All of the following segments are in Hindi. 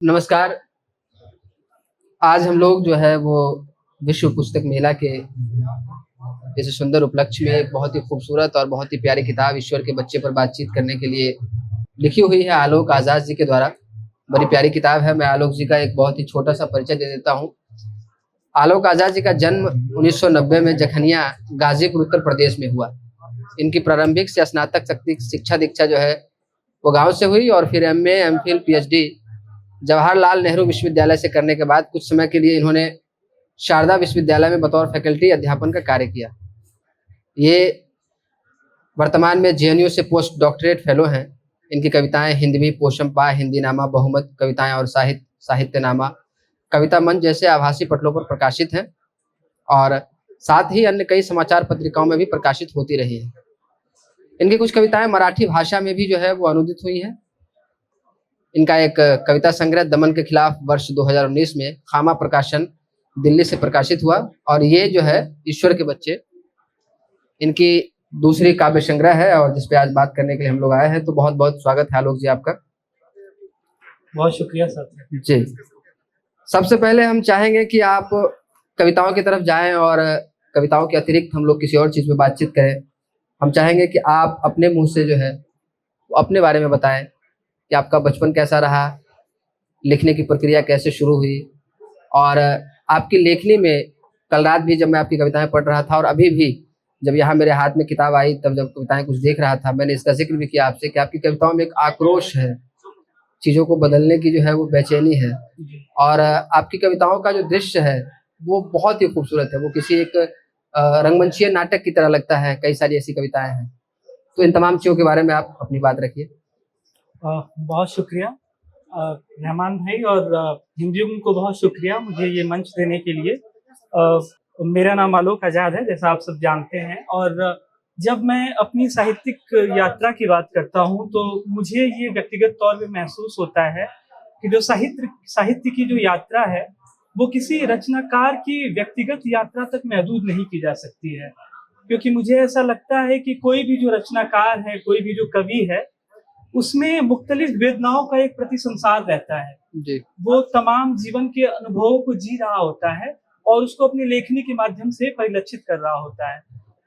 नमस्कार। आज हम लोग जो है वो विश्व पुस्तक मेला के इस सुंदर उपलक्ष्य में एक बहुत ही खूबसूरत और बहुत ही प्यारी किताब ईश्वर के बच्चे पर बातचीत करने के लिए लिखी हुई है आलोक आज़ाद जी के द्वारा। बड़ी प्यारी किताब है। मैं आलोक जी का एक बहुत ही छोटा-सा परिचय दे देता हूँ। आलोक आज़ाद जी का जन्म 1990 में जखनिया, गाज़ीपुर उत्तर प्रदेश में हुआ। इनकी प्रारंभिक से स्नातक तक की शिक्षा दीक्षा जो है वो गाँव से हुई और फिर MA, MPhil, PhD Jawaharlal Nehru विश्वविद्यालय से करने के बाद कुछ समय के लिए इन्होंने शारदा विश्वविद्यालय में बतौर फैकल्टी अध्यापन का कार्य किया। ये वर्तमान में जेएनयू से पोस्ट डॉक्टरेट फेलो हैं। इनकी कविताएं हिंदवी, पोशंपा, हिंदीनामा, बहुमत कविताएं और साहित्यनामा, कविता मंच जैसे आभासी पटलों पर प्रकाशित हैं और साथ ही अन्य कई समाचार पत्रिकाओं में भी प्रकाशित होती रही हैं। इनकी कुछ कविताएं मराठी भाषा में भी जो है वो अनुदित हुई हैं। इनका एक कविता संग्रह दमन के खिलाफ वर्ष 2019 में खामा प्रकाशन दिल्ली से प्रकाशित हुआ और ये जो है ईश्वर के बच्चे इनकी दूसरी काव्य संग्रह है और जिस पे आज बात करने के लिए हम लोग आए हैं। तो बहुत बहुत स्वागत है आलोक जी आपका। बहुत शुक्रिया सर जी। सबसे पहले हम चाहेंगे कि आप कविताओं की तरफ जाएं और कविताओं के अतिरिक्त हम लोग किसी और चीज़ पे बातचीत करें। हम चाहेंगे कि आप अपने मुंह से जो है अपने बारे में बताएं कि आपका बचपन कैसा रहा, लिखने की प्रक्रिया कैसे शुरू हुई और आपकी लेखनी में कल रात भी जब मैं आपकी कविताएं पढ़ रहा था और अभी भी जब यहाँ मेरे हाथ में किताब आई तब जब कविताएं कुछ देख रहा था, मैंने इसका जिक्र भी किया आपसे कि आपकी कविताओं में एक आक्रोश है, चीज़ों को बदलने की जो है वो बेचैनी है और आपकी कविताओं का जो दृश्य है वो बहुत ही खूबसूरत है। वो किसी एक रंगमंचीय नाटक की तरह लगता है। कई सारी ऐसी कविताएं हैं। तो इन तमाम चीज़ों के बारे में आप अपनी बात रखिए। बहुत शुक्रिया रहमान भाई और हिंदुओं को बहुत शुक्रिया मुझे ये मंच देने के लिए। मेरा नाम आलोक आज़ाद है जैसा आप सब जानते हैं और जब मैं अपनी साहित्यिक यात्रा की बात करता हूँ तो मुझे ये व्यक्तिगत तौर पे महसूस होता है कि जो साहित्य की जो यात्रा है वो किसी रचनाकार की व्यक्तिगत यात्रा तक महदूद नहीं की जा सकती है, क्योंकि मुझे ऐसा लगता है कि कोई भी जो रचनाकार है, कोई भी जो कवि है, उसमें मुख्तलिफ वेदनाओं का एक प्रति संसार रहता है जी। वो तमाम जीवन के अनुभवों को जी रहा होता है और उसको अपनी लेखनी के माध्यम से परिलक्षित कर रहा होता है।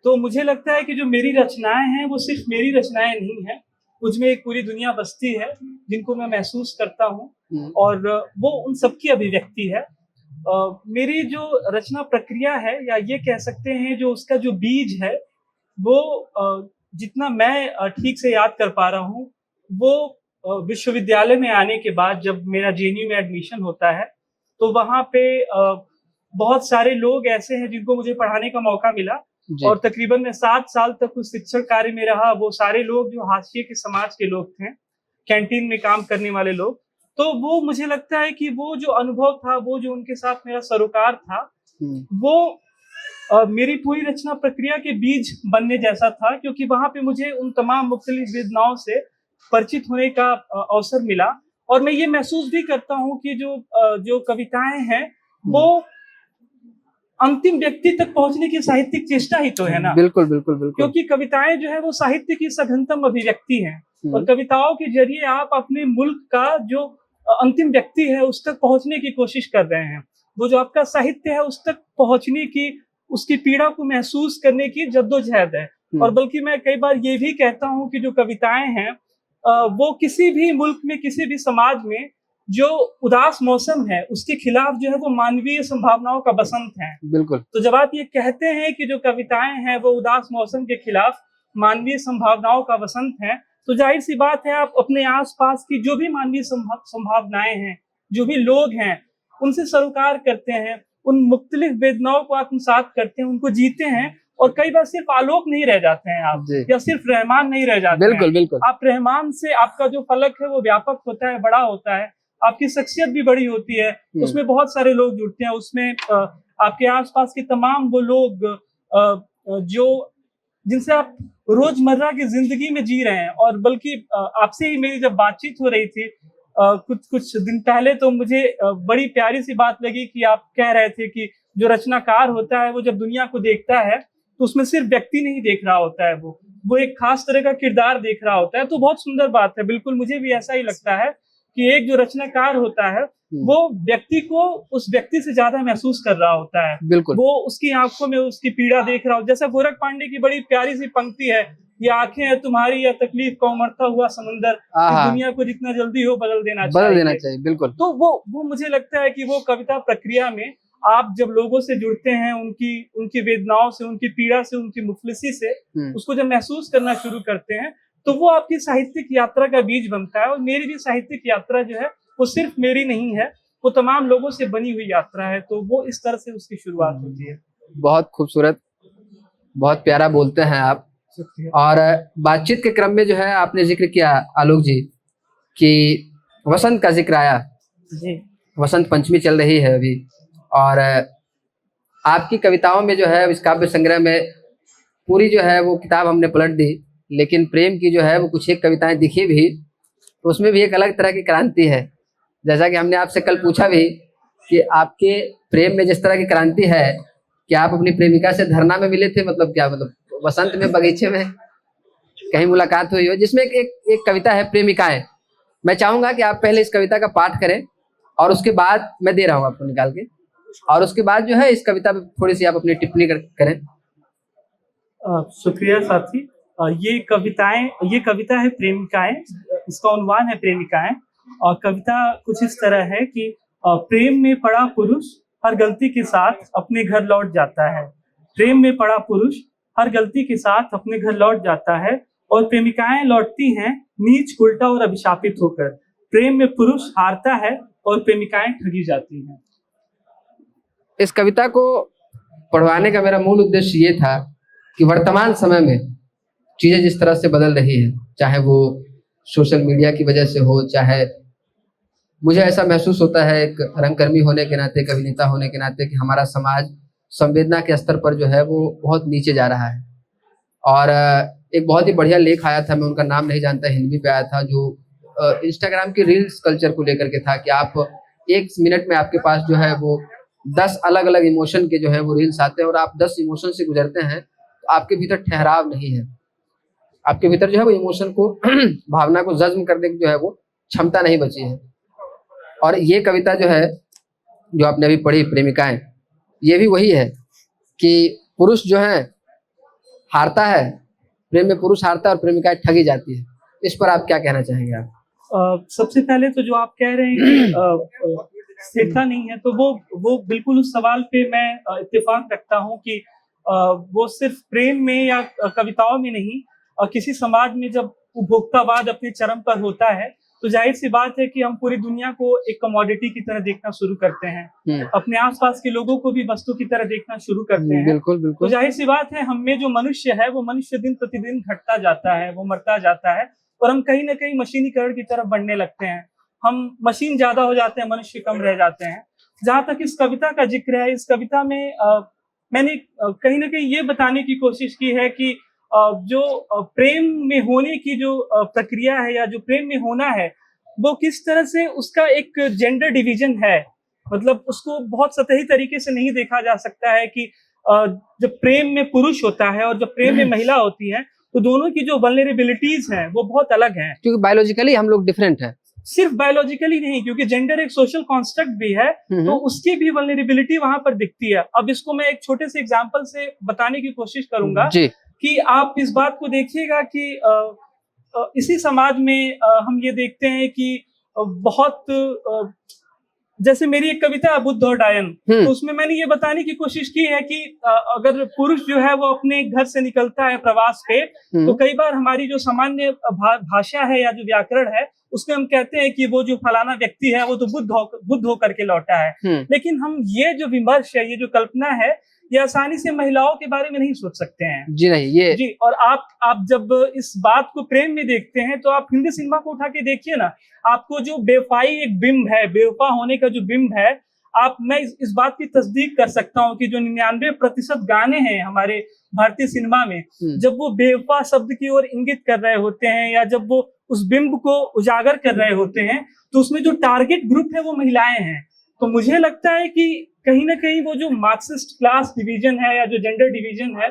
तो मुझे लगता है कि जो मेरी रचनाएं हैं वो सिर्फ मेरी रचनाएं नहीं है, मुझमें एक पूरी दुनिया बसती है जिनको मैं महसूस करता हूँ और वो उन सबकी अभिव्यक्ति है। मेरी जो रचना प्रक्रिया है या ये कह सकते हैं जो उसका जो बीज है वो जितना मैं ठीक से याद कर पा रहा हूँ वो विश्वविद्यालय में आने के बाद जब मेरा जेएनयू में एडमिशन होता है तो वहाँ पे बहुत सारे लोग ऐसे हैं जिनको मुझे पढ़ाने का मौका मिला और तकरीबन मैं 7 साल तक उस शिक्षक कार्य में रहा। वो सारे लोग जो हाशिए के समाज के लोग थे, कैंटीन में काम करने वाले लोग। तो वो मुझे लगता है कि वो जो अनुभव था, वो जो उनके साथ मेरा सरोकार था, वो मेरी पूरी रचना प्रक्रिया के बीज बनने जैसा था, क्योंकि वहां पे मुझे उन तमाम मुख्तलिफ वेदनाओं से परिचित होने का अवसर मिला और मैं ये महसूस भी करता हूँ कि जो कविताएं हैं वो अंतिम व्यक्ति तक पहुंचने की साहित्यिक चेष्टा ही तो है ना। बिल्कुल बिल्कुल बिल्कुल। क्योंकि कविताएं जो है वो साहित्य की सघनतम अभिव्यक्ति हैं और कविताओं के जरिए आप अपने मुल्क का जो अंतिम व्यक्ति है उस तक पहुंचने की कोशिश कर रहे हैं। वो जो आपका साहित्य है उस तक पहुंचने की, उसकी पीड़ा को महसूस करने की जद्दोजहद है। और बल्कि मैं कई बार ये भी कहता हूँ कि जो कविताएं हैं वो किसी भी मुल्क में, किसी भी समाज में जो उदास मौसम है उसके खिलाफ जो है वो मानवीय संभावनाओं का बसंत है। बिल्कुल। तो जब आप ये कहते हैं कि जो कविताएं हैं वो उदास मौसम के खिलाफ मानवीय संभावनाओं का बसंत है, तो जाहिर सी बात है आप अपने आसपास की जो भी मानवीय संभावनाएं हैं, जो भी लोग हैं, उनसे सरोकार करते हैं, उन मुख्तलिफ वेदनाओं को आत्मसात करते हैं, उनको जीते हैं और कई बार सिर्फ आलोक नहीं रह जाते हैं आप, या सिर्फ रहमान नहीं रह जाते बिल्कुल हैं। बिल्कुल। आप रहमान से आपका जो फलक है वो व्यापक होता है, बड़ा होता है, आपकी शख्सियत भी बड़ी होती है, उसमें बहुत सारे लोग जुड़ते हैं, उसमें आपके आसपास के तमाम वो लोग जो जिनसे आप रोजमर्रा की जिंदगी में जी रहे हैं। और बल्कि आपसे ही मेरी जब बातचीत हो रही थी कुछ दिन पहले, तो मुझे बड़ी प्यारी सी बात लगी कि आप कह रहे थे कि जो रचनाकार होता है वो जब दुनिया को देखता है तो उसमें सिर्फ व्यक्ति नहीं देख रहा होता है, वो एक खास तरह का किरदार देख रहा होता है। तो बहुत सुंदर बात है, बिल्कुल मुझे भी ऐसा ही लगता है कि एक जो रचनाकार होता है वो व्यक्ति को उस व्यक्ति से ज्यादा महसूस कर रहा होता है। बिल्कुल। वो उसकी आंखों में उसकी पीड़ा देख रहा हो। जैसा गोरख पांडे की बड़ी प्यारी सी पंक्ति है, ये आंखें हैं तुम्हारी या तकलीफ का उमड़ता हुआ समंदर, इस दुनिया को जितना जल्दी हो बदल देना चाहिए। बिल्कुल। तो वो मुझे लगता है कि वो कविता प्रक्रिया में आप जब लोगों से जुड़ते हैं, उनकी वेदनाओं से, उनकी पीड़ा से, उनकी मुफलिसी से उसको जब महसूस करना शुरू करते हैं, तो वो आपकी साहित्यिक यात्रा का बीज बनता है। और मेरी भी साहित्यिक यात्रा जो है वो सिर्फ मेरी नहीं है, वो तमाम लोगों से बनी हुई यात्रा है। तो वो इस तरह से उसकी शुरुआत होती है। बहुत खूबसूरत, बहुत प्यारा बोलते हैं आप। और बातचीत के क्रम में जो है आपने जिक्र किया आलोक जी कि वसंत का जिक्र आया जी। वसंत पंचमी चल रही है अभी, और आपकी कविताओं में जो है इस काव्य संग्रह में पूरी जो है वो किताब हमने पलट दी, लेकिन प्रेम की जो है वो कुछ एक कविताएं दिखी भी, तो उसमें भी एक अलग तरह की क्रांति है। जैसा कि हमने आपसे कल पूछा भी कि आपके प्रेम में जिस तरह की क्रांति है कि आप अपनी प्रेमिका से धरना में मिले थे, मतलब क्या, मतलब वसंत में, बगीचे में कहीं मुलाकात हुई हो, जिसमें एक कविता है प्रेमिकाएं। मैं चाहूंगा कि आप पहले इस कविता का पाठ करें और उसके बाद मैं दे रहा हूँ आपको निकाल के, और उसके बाद जो है इस कविता पे थोड़ी सी आप अपनी टिप्पणी करें। शुक्रिया साथी। ये कविता है प्रेमिकाएं, इसका उन्वान है प्रेमिकाएं। और कविता कुछ इस तरह है कि प्रेम में पड़ा पुरुष हर गलती के साथ अपने घर लौट जाता है। प्रेम में पड़ा पुरुष हर गलती के साथ अपने घर लौट जाता है, और प्रेमिकाएं लौटती हैं नीच, उल्टा और अभिशापित होकर। प्रेम में पुरुष हारता है और प्रेमिकाएं ठगी जाती हैं। इस कविता को पढ़वाने का मेरा मूल उद्देश्य ये था कि वर्तमान समय में चीजें जिस तरह से बदल रही है, चाहे वो सोशल मीडिया की वजह से हो, चाहे मुझे ऐसा महसूस होता है एक रंगकर्मी होने के नाते, एक अभिनेता होने के नाते, कि हमारा समाज संवेदना के स्तर पर जो है वो बहुत नीचे जा रहा है। और एक बहुत ही बढ़िया लेख आया था, मैं उनका नाम नहीं जानता, हिंदी पे आया था, जो इंस्टाग्राम की रील्स कल्चर को लेकर के था कि आप 1 मिनट में आपके पास जो है वो 10 अलग अलग इमोशन के जो है वो रील्स आते हैं, और आप 10 इमोशन से गुजरते हैं तो आपके भीतर ठहराव नहीं है, आपके भीतर जो है वो इमोशन को भावना को जज्म करने की जो है वो क्षमता नहीं बची है। और ये कविता जो है जो आपने अभी पढ़ी प्रेमिकाएं, ये भी वही है कि पुरुष जो है हारता है, प्रेम में पुरुष हारता है और प्रेमिकाएं ठगी जाती है। इस पर आप क्या कहना चाहेंगे आप? सबसे पहले तो जो आप कह रहे हैं कि स्थिरता नहीं है, तो वो बिल्कुल उस सवाल पे मैं इत्तेफाक रखता हूँ कि वो सिर्फ प्रेम में या कविताओं में नहीं, किसी समाज में जब उपभोक्तावाद अपने चरम पर होता है तो जाहिर सी बात है कि हम पूरी दुनिया को एक कमोडिटी की तरह देखना शुरू करते हैं, अपने आसपास के लोगों को भी वस्तु की तरह देखना शुरू करते हैं। बिल्कुल बिल्कुल। तो जाहिर सी बात है, हम में जो मनुष्य है वो मनुष्य दिन प्रतिदिन घटता जाता है, वो मरता जाता है, और हम कहीं ना कहीं मशीनीकरण की तरफ बढ़ने लगते हैं। हम मशीन ज्यादा हो जाते हैं, मनुष्य कम रह जाते हैं। जहां तक इस कविता का जिक्र है, इस कविता में मैंने कहीं ना कहीं ये बताने की कोशिश की है कि जो प्रेम में होने की जो प्रक्रिया है, या जो प्रेम में होना है, वो किस तरह से उसका एक जेंडर डिवीजन है। मतलब उसको बहुत सतही तरीके से नहीं देखा जा सकता है कि जब प्रेम में पुरुष होता है और जब प्रेम में महिला होती है, तो दोनों की जो वल्नरेबिलिटीज हैं वो बहुत अलग हैं, क्योंकि बायोलॉजिकली हम लोग डिफरेंट हैं। सिर्फ बायोलॉजिकली नहीं, क्योंकि जेंडर एक सोशल कॉन्स्ट्रक्ट भी है, तो उसकी भी वल्नरेबिलिटी वहां पर दिखती है। अब इसको मैं एक छोटे से एग्जांपल से बताने की कोशिश करूंगा कि आप इस बात को देखिएगा कि इसी समाज में हम ये देखते हैं कि बहुत जैसे मेरी एक कविता बुद्ध और डायन, तो उसमें मैंने ये बताने की कोशिश की है कि अगर पुरुष जो है वो अपने घर से निकलता है प्रवास पे, तो कई बार हमारी जो सामान्य भाषा है या जो व्याकरण है उसमें हम कहते हैं कि वो जो फलाना व्यक्ति है वो तो बुद्ध होकर के लौटा है। लेकिन हम ये जो विमर्श है, ये जो कल्पना है, ये आसानी से महिलाओं के बारे में नहीं सोच सकते हैं। जी नहीं, ये जी। और आप जब इस बात को प्रेम में देखते हैं तो आप हिंदी सिनेमा को उठा के देखिए ना, आपको जो बेवफाई एक बिंब है, बेवफा होने का जो बिंब है, मैं इस बात की तस्दीक कर सकता हूँ कि जो 99% गाने हैं हमारे भारतीय सिनेमा में, जब वो बेवफा शब्द की ओर इंगित कर रहे होते हैं या जब वो उस बिंब को उजागर कर रहे होते हैं, तो उसमें जो टारगेट ग्रुप है वो महिलाएं हैं। तो मुझे लगता है कि कहीं ना कहीं वो जो मार्क्सिस्ट क्लास डिवीजन है या जो जेंडर डिवीजन है,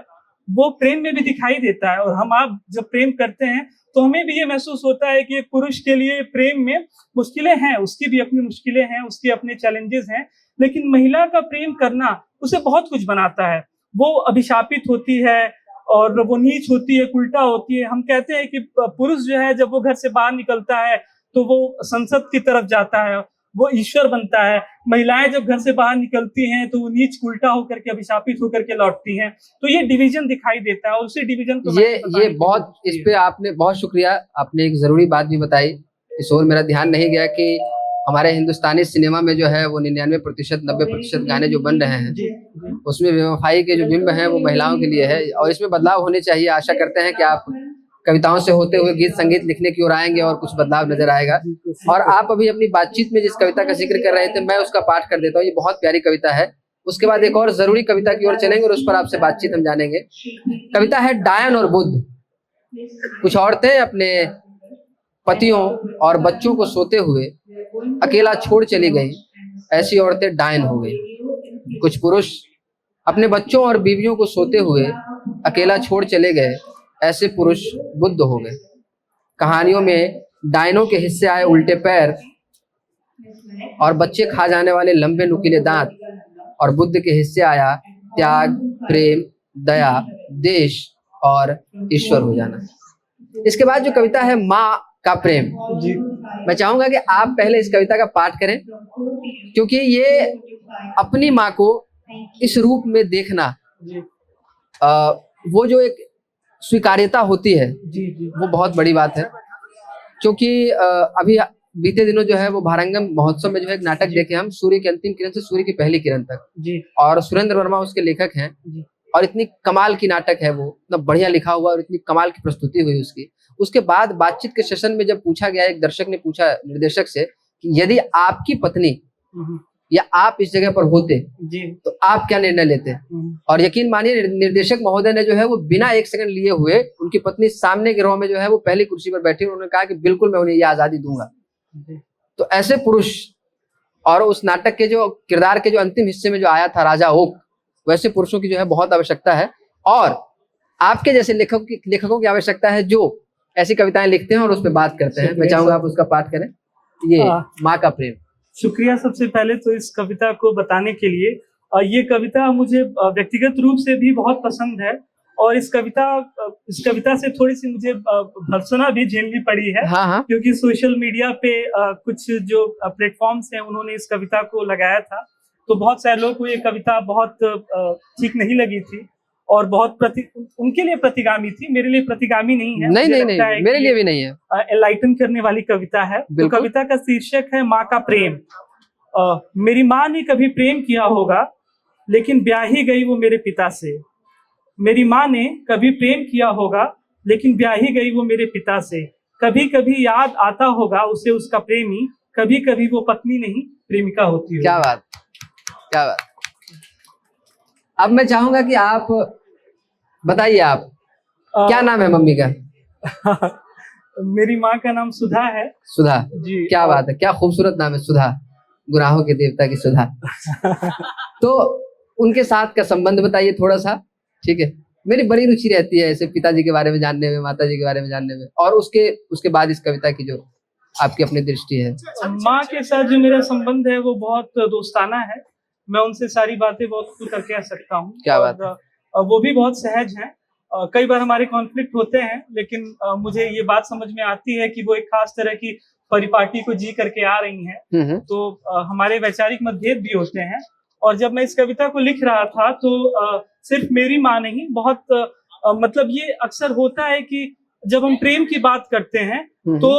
वो प्रेम में भी दिखाई देता है। और हम आप जब प्रेम करते हैं तो हमें भी ये महसूस होता है कि एक पुरुष के लिए प्रेम में मुश्किलें हैं, उसकी भी अपनी मुश्किलें हैं, उसके अपने चैलेंजेस हैं, लेकिन महिला का प्रेम करना उसे बहुत कुछ बनाता है। वो अभिशापित होती है और वो नीच होती है, उल्टा होती है। हम कहते हैं कि पुरुष जो है जब वो घर से बाहर निकलता है तो वो संसद की तरफ जाता है, वो ईश्वर बनता है। महिलाएं जब घर से बाहर निकलती हैं तो वो नीच उल्टा होकर के, अभिशापित होकर के लौटती हैं। तो ये डिवीजन दिखाई देता है और उसी डिवीजन को ये बहुत, इस पे आपने बहुत शुक्रिया, आपने एक जरूरी बात भी बताई। इस ओर मेरा ध्यान नहीं गया कि हमारे हिंदुस्तानी सिनेमा में जो है वो 99% 90% गाने जो बन रहे हैं उसमें बेवफाई के जो बिंब हैं वो महिलाओं के लिए है, और इसमें बदलाव होने चाहिए। आशा करते हैं कि आप कविताओं से होते हुए गीत संगीत लिखने की ओर आएंगे और कुछ बदलाव नजर आएगा। और आप अभी अपनी बातचीत में जिस कविता का जिक्र कर रहे थे, मैं उसका पाठ कर देता हूँ। ये बहुत प्यारी कविता है। उसके बाद एक और जरूरी कविता की ओर चलेंगे और उस पर आपसे बातचीत हम जानेंगे। कविता है डायन और बुद्ध। कुछ औरतें अपने पतियों और बच्चों को सोते हुए अकेला छोड़ चली गई, ऐसी औरतें डायन हो गई। कुछ पुरुष अपने बच्चों और बीवियों को सोते हुए अकेला छोड़ चले गए, ऐसे पुरुष बुद्ध हो गए। कहानियों में डायनों के हिस्से आए उल्टे पैर और बच्चे खा जाने वाले लंबे नुकीले दांत, और बुद्ध के हिस्से आया त्याग, प्रेम, दया, देश और ईश्वर हो जाना। इसके बाद जो कविता है माँ का प्रेम, जी, मैं चाहूंगा कि आप पहले इस कविता का पाठ करें, क्योंकि ये अपनी माँ को इस रूप में देखना, जी, वो जो एक स्वीकार्यता होती है, जी, जी, वो बहुत बड़ी बात है। क्योंकि अभी बीते दिनों जो है वो भारंगम महोत्सव में जो है एक नाटक देखे हम, सूर्य की अंतिम किरण से सूर्य की पहली किरण तक, जी, और सुरेंद्र वर्मा उसके लेखक हैं। जी, और इतनी कमाल की नाटक है वो, इतना बढ़िया लिखा हुआ और इतनी कमाल की प्रस्तुति हुई उसकी। उसके बाद बातचीत के सेशन में जब पूछा गया, एक दर्शक ने पूछा निर्देशक से कि यदि आपकी पत्नी या आप इस जगह पर होते जी, तो आप क्या निर्णय लेते। और यकीन मानिए निर्देशक महोदय ने जो है वो बिना एक सेकंड लिए हुए, उनकी पत्नी सामने के रो में जो है वो पहली कुर्सी पर बैठी, उन्होंने कहा कि बिल्कुल मैं उन्हें ये आजादी दूंगा। तो ऐसे पुरुष, और उस नाटक के जो किरदार के जो अंतिम हिस्से में जो आया था राजा ओक, वैसे पुरुषों की जो है बहुत आवश्यकता है। और आपके जैसे लेखकों की आवश्यकता है जो ऐसी कविताएं लिखते हैं और उस पर बात करते हैं। मैं चाहूंगा आप उसका पाठ करें। ये माँ का प्रेम। शुक्रिया सबसे पहले तो इस कविता को बताने के लिए। ये कविता मुझे व्यक्तिगत रूप से भी बहुत पसंद है, और इस कविता से थोड़ी सी मुझे भर्त्सना भी झेलनी पड़ी है। हाँ, हाँ। क्योंकि सोशल मीडिया पे कुछ जो प्लेटफॉर्म्स हैं उन्होंने इस कविता को लगाया था, तो बहुत सारे लोगों को ये कविता बहुत ठीक नहीं लगी थी और बहुत उनके लिए प्रतिगामी थी। मेरे लिए प्रतिगामी नहीं है। नहीं, मेरे लिए भी नहीं है। एनलाइटन करने वाली कविता है। तो कविता का शीर्षक है माँ का प्रेम। मेरी माँ ने कभी प्रेम किया होगा, लेकिन ब्याही गई वो मेरे पिता से। मेरी माँ ने कभी प्रेम किया होगा, लेकिन ब्याही गई वो मेरे पिता से। कभी कभी याद आता होगा उसे उसका प्रेमी, कभी कभी वो पत्नी नहीं प्रेमिका होती है। क्या बात, क्या बात। अब मैं चाहूंगा कि आप बताइए, आप क्या नाम है मम्मी का? मेरी माँ का नाम सुधा है। सुधा जी। क्या बात है, क्या खूबसूरत नाम है सुधा, गुनाहों के देवता की सुधा। तो उनके साथ का संबंध बताइए थोड़ा सा। ठीक है, मेरी बड़ी रुचि रहती है ऐसे पिताजी के बारे में जानने में, माताजी के बारे में जानने में, और उसके बाद इस कविता की जो आपकी अपनी दृष्टि है। माँ के साथ जो मेरा संबंध है वो बहुत दोस्ताना है। मैं उनसे सारी बातें बहुत खुल कर कह सकता हूँ। क्या बात है। वो भी बहुत सहज हैं। कई बार हमारे कॉन्फ्लिक्ट होते हैं, लेकिन मुझे ये बात समझ में आती है कि वो एक खास तरह की परिपाटी को जी करके आ रही हैं। तो हमारे वैचारिक मतभेद भी होते हैं। और जब मैं इस कविता को लिख रहा था तो सिर्फ मेरी माँ नहीं, बहुत मतलब ये अक्सर होता है कि जब हम प्रेम की बात करते हैं तो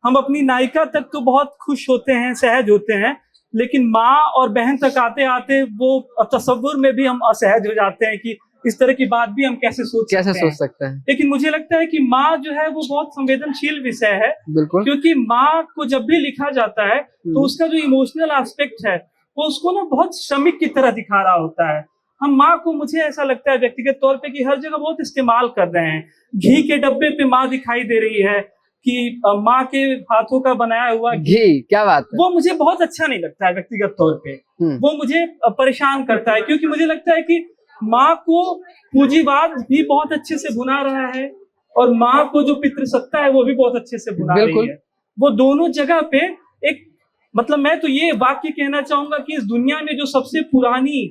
हम अपनी नायिका तक तो बहुत खुश होते हैं, सहज होते हैं, लेकिन माँ और बहन तक आते आते वो तसव्वुर में भी हम असहज हो जाते हैं कि इस तरह की बात भी हम कैसे सोच सकते हैं। लेकिन मुझे लगता है कि माँ जो है वो बहुत संवेदनशील विषय है। बिल्कुल। क्योंकि माँ को जब भी लिखा जाता है तो उसका जो इमोशनल एस्पेक्ट है वो उसको ना बहुत श्रमिक की तरह दिखा रहा होता है। हम माँ को, मुझे ऐसा लगता है व्यक्तिगत तौर पे, कि हर जगह बहुत इस्तेमाल कर रहे हैं। घी के डब्बे पे माँ दिखाई दे रही है कि माँ के हाथों का बनाया हुआ घी। क्या बात है। वो मुझे बहुत अच्छा नहीं लगता है व्यक्तिगत तौर पे। वो मुझे परेशान करता है, क्योंकि मुझे लगता है कि माँ को पूंजीवाद भी बहुत अच्छे से भुना रहा है और माँ को जो पितृसत्ता है वो भी बहुत अच्छे से भुना रही बिल्कुल। है। वो दोनों जगह पे एक मतलब मैं तो ये वाक्य कहना चाहूंगा कि इस दुनिया में जो सबसे पुरानी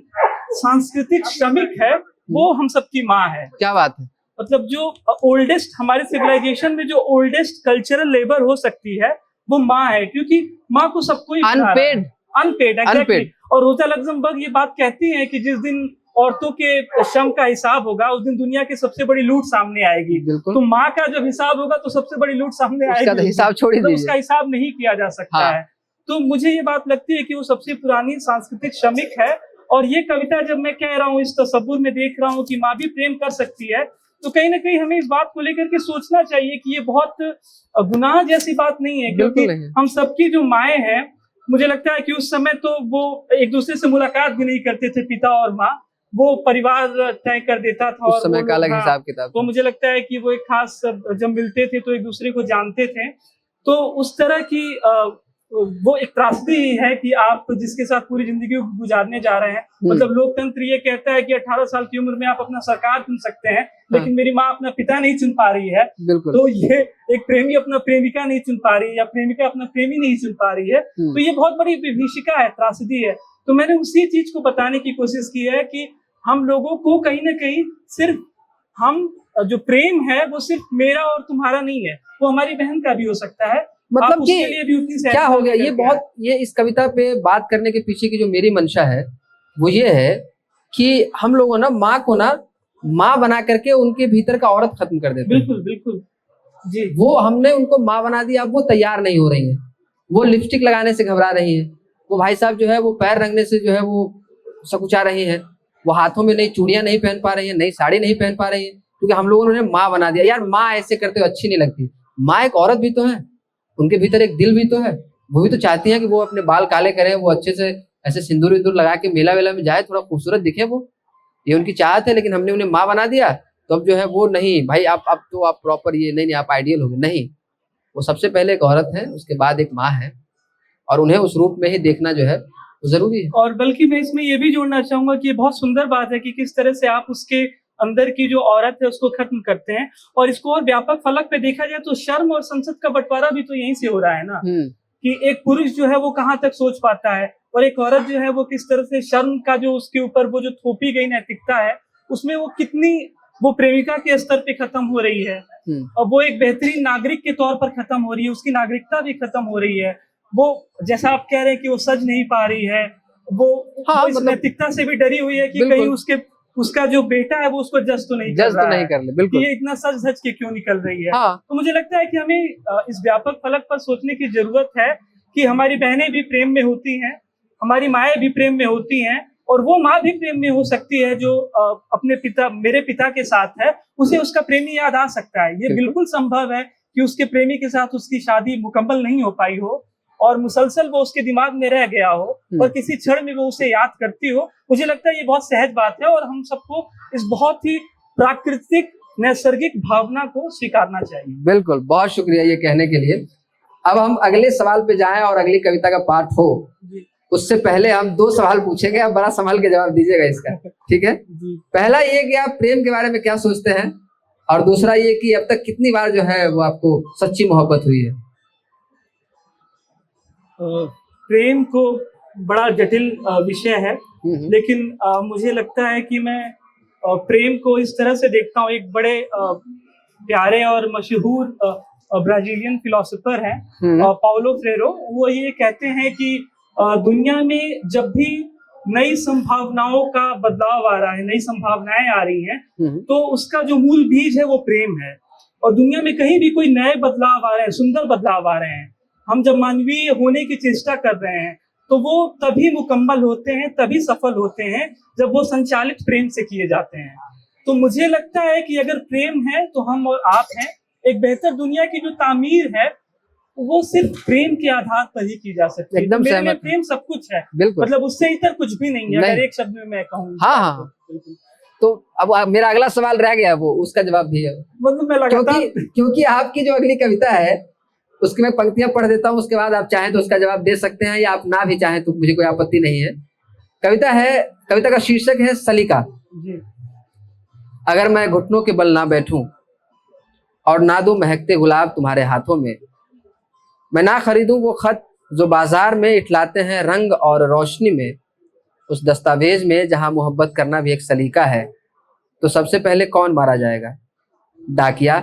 सांस्कृतिक श्रमिक है वो हम सबकी माँ है। क्या बात है। मतलब जो ओल्डेस्ट हमारे सिविलाइजेशन में जो ओल्डेस्ट कल्चरल लेबर हो सकती है वो माँ है, क्योंकि माँ को सबको अनपेड अनपेड एग्जैक्टली। और रोजा लग्जमबर्ग ये बात कहती है कि जिस दिन औरतों के श्रम का हिसाब होगा उस दिन दुनिया की सबसे बड़ी लूट सामने आएगी। बिल्कुल। तो माँ का जब हिसाब होगा तो सबसे बड़ी लूट सामने उसका आएगी। तो हिसाब छोड़ ही तो दीजिए। उसका हिसाब नहीं किया जा सकता हाँ। है। तो मुझे ये बात लगती है कि वो सबसे पुरानी सांस्कृतिक श्रमिक है। और ये कविता जब मैं कह रहा हूँ, इस तस्वुर में देख रहा हूँ कि माँ भी प्रेम कर सकती है, तो कहीं ना कहीं हमें इस बात को लेकर के सोचना चाहिए कि ये बहुत गुनाह जैसी बात नहीं है, क्योंकि हम सबकी जो माएँ हैं, मुझे लगता है कि उस समय तो वो एक दूसरे से मुलाकात भी नहीं करते थे, पिता और माँ, वो परिवार तय कर देता था। उस समय का अलग हिसाब किताब। तो मुझे लगता है कि वो एक खास जब मिलते थे तो एक दूसरे को जानते थे। तो उस तरह की वो एक त्रासदी है कि आप जिसके साथ पूरी जिंदगी गुजारने जा रहे हैं, मतलब लोकतंत्र ये कहता है कि 18 साल की उम्र में आप अपना सरकार चुन सकते हैं, लेकिन मेरी माँ अपना पिता नहीं चुन पा रही है। तो ये एक प्रेमी अपना प्रेमिका नहीं चुन पा रही है या प्रेमिका अपना प्रेमी नहीं चुन पा रही है, तो ये बहुत बड़ी विभीषिका है, त्रासदी है। तो मैंने उसी चीज को बताने की कोशिश की है कि हम लोगों को कहीं ना कहीं सिर्फ हम जो प्रेम है वो सिर्फ मेरा और तुम्हारा नहीं है, वो हमारी बहन का भी हो सकता है। मतलब कि क्या हो गया, ये बहुत ये इस कविता पे बात करने के पीछे की जो मेरी मंशा है वो ये है कि हम लोगों ना माँ को ना माँ बना करके उनके भीतर का औरत खत्म कर देते। बिल्कुल बिल्कुल जी। वो हमने उनको माँ बना दिया, अब वो तैयार नहीं हो रही है, वो लिपस्टिक लगाने से घबरा रही है, वो भाई साहब जो है वो पैर रंगने से जो है वो सकुचा रही है, वो हाथों में नई चूड़ियां नहीं पहन पा रही है, नई साड़ी नहीं पहन पा रही है, क्योंकि हम लोगों ने उन्हें माँ बना दिया। यार माँ ऐसे करते हुए अच्छी नहीं लगती। माँ एक औरत भी तो है, उनके भीतर एक दिल भी तो है, वो भी तो चाहती हैं कि वो अपने बाल काले करें, वो अच्छे से ऐसे सिंदूर विंदूर लगा के मेला वेला में जाए, थोड़ा खूबसूरत दिखे, वो ये उनकी चाहत है। लेकिन हमने उन्हें माँ बना दिया तो अब जो है वो नहीं भाई, आप अब तो आप प्रॉपर ये नहीं आप आइडियल हो गए। नहीं, वो सबसे पहले एक औरत है, उसके बाद एक माँ है, और उन्हें उस रूप में ही देखना जो है वो जरूरी है। और बल्कि मैं इसमें ये भी जोड़ना चाहूंगा कि ये बहुत सुंदर बात है कि किस तरह से आप उसके अंदर की जो औरत है उसको खत्म करते हैं। और इसको और व्यापक फलक पे देखा जाए तो शर्म और संसद का बंटवारा भी तो यहीं से हो रहा है ना, कि एक पुरुष जो है वो कहाँ तक सोच पाता है और एक औरत जो है वो किस तरह से शर्म का जो उसके ऊपर वो जो थोपी गई नैतिकता है उसमें वो कितनी वो प्रेमिका के स्तर पे खत्म हो रही है, और वो एक बेहतरीन नागरिक के तौर पर खत्म हो रही है, उसकी नागरिकता भी खत्म हो रही है। वो जैसा आप कह रहे हैं कि वो सज नहीं पा रही है, वो इस नैतिकता से भी डरी हुई है कि कहीं उसका जो बेटा है वो उसको जज तो नहीं कर ले, बिल्कुल ये इतना सच धज के क्यों निकल रही है। तो मुझे लगता है कि हमें इस व्यापक फलक पर सोचने की जरूरत है कि हमारी बहनें भी प्रेम में होती हैं, हमारी माएँ भी प्रेम में होती हैं, और वो माँ भी प्रेम में हो सकती है जो अपने पिता मेरे पिता के साथ है, उसे उसका प्रेमी याद आ सकता है। ये बिल्कुल संभव है कि उसके प्रेमी के साथ उसकी शादी मुकम्मल नहीं हो पाई हो और मुसलसल वो उसके दिमाग में रह गया हो और किसी क्षण में वो उसे याद करती हो। मुझे लगता है ये बहुत सहज बात है और हम सबको इस बहुत ही प्राकृतिक नैसर्गिक भावना को स्वीकारना चाहिए। बिल्कुल, बहुत शुक्रिया ये कहने के लिए। अब हम अगले सवाल पे जाएं और अगली कविता का पार्ट हो, उससे पहले हम 2 सवाल पूछेंगे, आप बड़ा संभाल के जवाब दीजिएगा इसका, ठीक है? पहला ये कि आप प्रेम के बारे में क्या सोचते हैं, और दूसरा ये कि अब तक कितनी बार जो है वो आपको सच्ची मोहब्बत हुई है? प्रेम को बड़ा जटिल विषय है, लेकिन मुझे लगता है कि मैं प्रेम को इस तरह से देखता हूँ। एक बड़े प्यारे और मशहूर ब्राजीलियन फिलोसोफर हैं पाउलो फ्रेरो, वो ये कहते हैं कि दुनिया में जब भी नई संभावनाओं का बदलाव आ रहा है, नई संभावनाएं आ रही हैं, तो उसका जो मूल बीज है वो प्रेम है। और दुनिया में कहीं भी कोई नए बदलाव आ रहे हैं, सुंदर बदलाव आ रहे हैं, हम जब मानवीय होने की चेष्टा कर रहे हैं तो वो तभी मुकम्मल होते हैं, तभी सफल होते हैं जब वो संचालित प्रेम से किए जाते हैं। तो मुझे लगता है कि अगर प्रेम है तो हम और आप हैं। एक बेहतर दुनिया की जो तामीर है वो सिर्फ प्रेम के आधार पर ही की जा सकती है। एकदम मेरे लिए प्रेम सब कुछ है, मतलब उससे इतर कुछ भी नहीं है, अगर एक शब्द में मैं कहूँ। हाँ। तो अब मेरा अगला सवाल रह गया, वो उसका जवाब भी है, मतलब मैं लगातार क्योंकि आपकी जो अगली कविता है उसकी मैं पंक्तियां पढ़ देता हूँ, उसके बाद आप चाहें तो उसका जवाब दे सकते हैं या आप ना भी चाहें तो मुझे कोई आपत्ति नहीं है। कविता का शीर्षक है सलीका। जी अगर मैं घुटनों के बल ना बैठूं और ना दूं महकते गुलाब तुम्हारे हाथों में, मैं ना खरीदूं वो खत जो बाजार में इतलाते हैं रंग और रोशनी में, उस दस्तावेज में जहां मोहब्बत करना भी एक सलीका है, तो सबसे पहले कौन मारा जाएगा? डाकिया,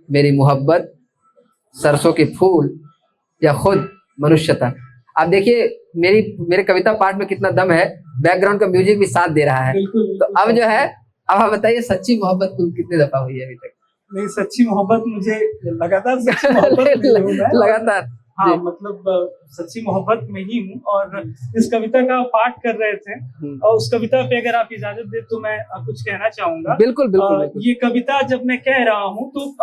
मेरी मोहब्बत, सरसों के फूल, या खुद मनुष्यता? आप देखिए मेरे कविता पाठ में कितना दम है, बैकग्राउंड का म्यूजिक भी साथ दे रहा है। बिल्कुल तो अब जो है, अब आप बताइए सच्ची मोहब्बत कुल कितनी दफा हुई है अभी तक? नहीं, सच्ची मोहब्बत मुझे लगातार सच्ची मोहब्बत में हूँ मैं। लगातार। हाँ, मतलब सच्ची मोहब्बत में ही हूँ। और इस कविता का पाठ कर रहे थे, और उस कविता पे अगर आप इजाजत दे तो मैं कुछ कहना चाहूंगा। बिल्कुल बिल्कुल, बिल्कुल। ये कविता जब मैं कह रहा हूँ तो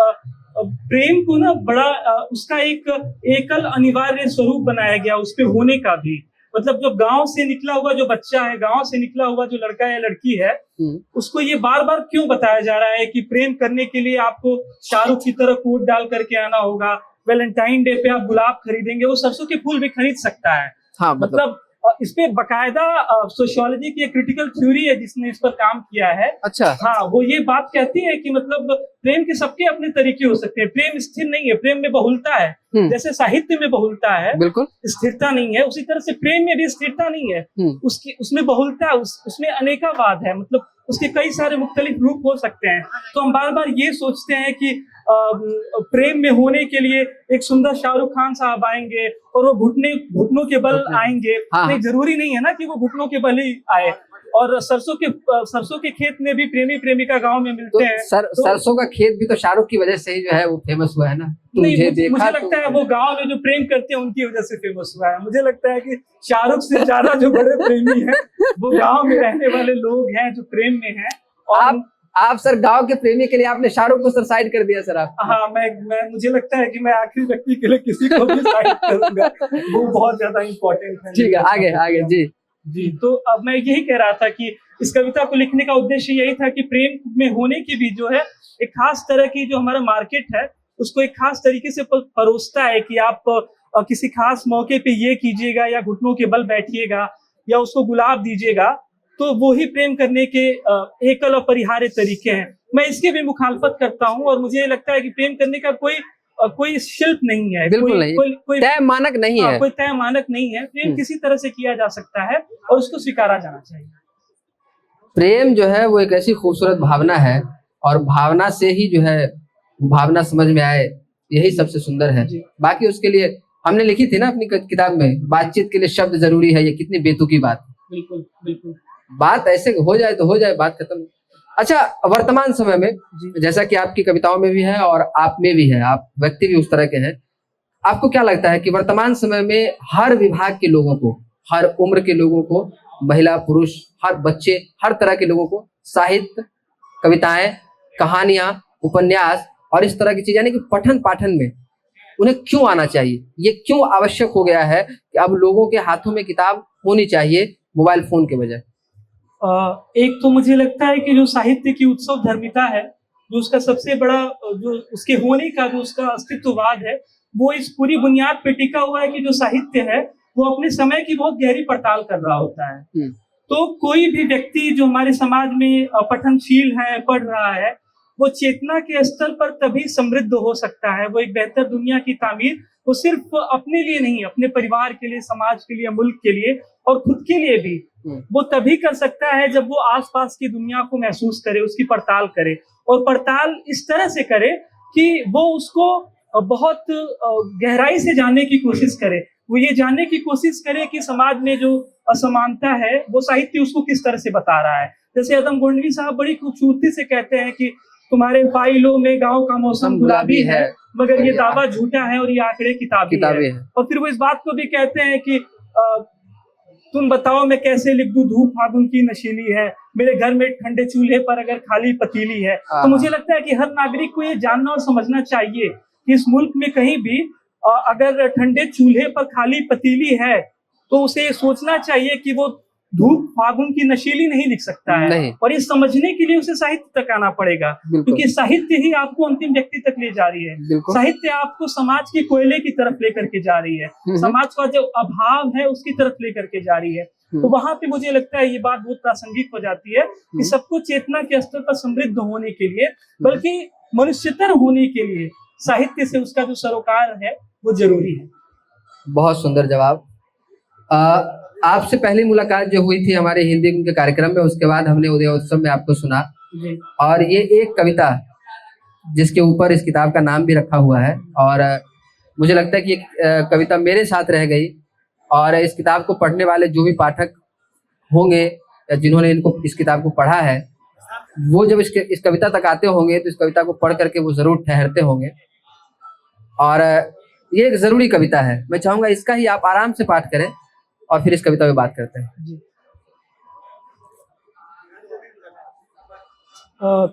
प्रेम को ना बड़ा उसका एक एकल अनिवार्य स्वरूप बनाया गया, उस पे होने का भी। मतलब जो गांव से निकला हुआ जो बच्चा है, गांव से निकला हुआ जो लड़का या लड़की है, उसको ये बार बार क्यों बताया जा रहा है कि प्रेम करने के लिए आपको शाहरुख की तरह कोट डाल करके आना होगा, वैलेंटाइन डे पे आप गुलाब खरीदेंगे, वो सरसों के फूल भी खरीद सकता है। हाँ, मतलब इस पे बकायदा सोशियोलॉजी की एक क्रिटिकल थ्योरी है जिसने इस पर काम किया है। अच्छा। हाँ, वो ये बात कहती है कि मतलब प्रेम के सबके अपने तरीके हो सकते हैं, प्रेम स्थिर नहीं है, प्रेम में बहुलता है। जैसे साहित्य में बहुलता है, बिल्कुल, स्थिरता नहीं है, उसी तरह से प्रेम में भी स्थिरता नहीं है। उसमें बहुलता, उसमें अनेकावाद है, मतलब उसके कई सारे मुख्तलिफ रूप हो सकते हैं। तो हम बार बार ये सोचते हैं कि प्रेम में होने के लिए एक सुंदर शाहरुख खान साहब आएंगे और वो घुटनों के बल आएंगे। हाँ। नहीं, जरूरी नहीं है ना कि वो घुटनों के बल ही आए। और सरसों के खेत में भी प्रेमी प्रेमिका गांव में मिलते हैं। सरसों का खेत भी तो शाहरुख की वजह से ही जो है वो फेमस हुआ है ना। नहीं, मुझे लगता है वो गांव में जो प्रेम करते हैं उनकी वजह से फेमस हुआ है। मुझे लगता है कि शाहरुख से ज्यादा जो बड़े प्रेमी हैं वो गांव में रहने वाले लोग हैं जो प्रेम में हैं। और आप सर गांव के प्रेमी के लिए आपने शाहरुख को सर साइड कर दिया सर आप। हाँ, मैं मुझे लगता है कि मैं आखिरी व्यक्ति के लिए किसी को भी साइड करूंगा, वो बहुत ज्यादा इम्पोर्टेंट है। ठीक है, आगे जी। तो अब मैं यही कह रहा था कि इस कविता को लिखने का उद्देश्य यही था कि प्रेम में होने की भी जो है एक खास तरह की जो हमारा मार्केट है उसको एक खास तरीके से परोसता है कि आप किसी खास मौके पे ये कीजिएगा या घुटनों के बल बैठिएगा या उसको गुलाब दीजिएगा, तो वो ही प्रेम करने के एकल और परिहार्य तरीके हैं। मैं इसके भी मुखालफत करता हूँ और मुझे लगता है कि प्रेम करने का कोई शिल्प नहीं है, कोई तय मानक नहीं है, कोई तय मानक नहीं है। प्रेम किसी तरह से किया जा सकता है और उसको स्वीकारा जाना चाहिए। प्रेम जो है वो एक ऐसी खूबसूरत भावना है और भावना से ही जो है भावना समझ में आए, यही सबसे सुंदर है। बाकी उसके लिए हमने लिखी थी ना अपनी किताब में, बातचीत के लिए शब्द जरूरी है, ये कितनी बेतुकी बात। बिल्कुल बिल्कुल, बात ऐसे हो जाए तो हो जाए, बात खत्म। अच्छा, वर्तमान समय में जैसा कि आपकी कविताओं में भी है और आप में भी है, आप व्यक्ति भी उस तरह के हैं, आपको क्या लगता है कि वर्तमान समय में हर विभाग के लोगों को, हर उम्र के लोगों को, महिला पुरुष, हर बच्चे, हर तरह के लोगों को साहित्य, कविताएं, कहानियां, उपन्यास और इस तरह की चीज यानी कि पठन पाठन में उन्हें क्यों आना चाहिए? ये क्यों आवश्यक हो गया है कि अब लोगों के हाथों में किताब होनी चाहिए मोबाइल फोन के बजाय? एक तो मुझे लगता है कि जो साहित्य की उत्सव धर्मिता है, जो उसका सबसे बड़ा जो उसके होने का जो उसका अस्तित्ववाद है, वो इस पूरी बुनियाद पे टिका हुआ है कि जो साहित्य है वो अपने समय की बहुत गहरी पड़ताल कर रहा होता है। तो कोई भी व्यक्ति जो हमारे समाज में पठनशील है, पढ़ रहा है, वो चेतना के स्तर पर तभी समृद्ध हो सकता है। वो एक बेहतर दुनिया की तामीर वो सिर्फ अपने लिए नहीं, अपने परिवार के लिए, समाज के लिए, मुल्क के लिए और खुद के लिए भी वो तभी कर सकता है जब वो आसपास की दुनिया को महसूस करे, उसकी पड़ताल करे और पड़ताल इस तरह से करे कि वो उसको बहुत गहराई से जानने की कोशिश करे। वो ये जानने की कोशिश करे कि समाज में जो असमानता है वो साहित्य उसको किस तरह से बता रहा है। जैसे अदम गोंडवी साहब बड़ी खूबसूरती से कहते हैं कि तुम्हारे फाइलों में गांव का मौसम गुलाबी है, मगर ये दावा झूठा है और ये आंकड़े किताबी है। और फिर वो इस बात को भी कहते हैं कि तुम बताओ मैं कैसे लिख दूं धूप फागुन की नशीली है, मेरे घर में ठंडे चूल्हे पर अगर खाली पतीली है। तो मुझे लगता है कि हर नागरिक को ये जानना और समझना चाहिए कि इस मुल्क में कहीं भी अगर ठंडे चूल्हे पर खाली पतीली है तो उसे सोचना चाहिए कि वो धूप फागुन की नशीली नहीं लिख सकता है। और ये समझने के लिए उसे साहित्य तक आना पड़ेगा, क्योंकि साहित्य ही आपको अंतिम व्यक्ति तक ले जा रही है। साहित्य आपको समाज के कोयले की तरफ लेकर के जा रही है, समाज का जो अभाव है उसकी तरफ लेकर के जा रही है। तो वहां पे मुझे लगता है ये बात बहुत प्रासंगिक हो जाती है कि सबको चेतना के स्तर पर समृद्ध होने के लिए, बल्कि मनुष्यतर होने के लिए साहित्य से उसका जो सरोकार है वो जरूरी है। बहुत सुंदर जवाब। आपसे पहली मुलाकात जो हुई थी हमारे हिंदी के कार्यक्रम में, उसके बाद हमने उदय उत्सव में आपको सुना, और ये एक कविता जिसके ऊपर इस किताब का नाम भी रखा हुआ है, और मुझे लगता है कि ये कविता मेरे साथ रह गई, और इस किताब को पढ़ने वाले जो भी पाठक होंगे या जिन्होंने इस किताब को पढ़ा है, वो जब इस कविता तक आते होंगे तो इस कविता को पढ़ करके वो जरूर ठहरते होंगे। और ये एक जरूरी कविता है। मैं चाहूंगा इसका ही आप आराम से पाठ करें और फिर इस कविता पे बात करते हैं।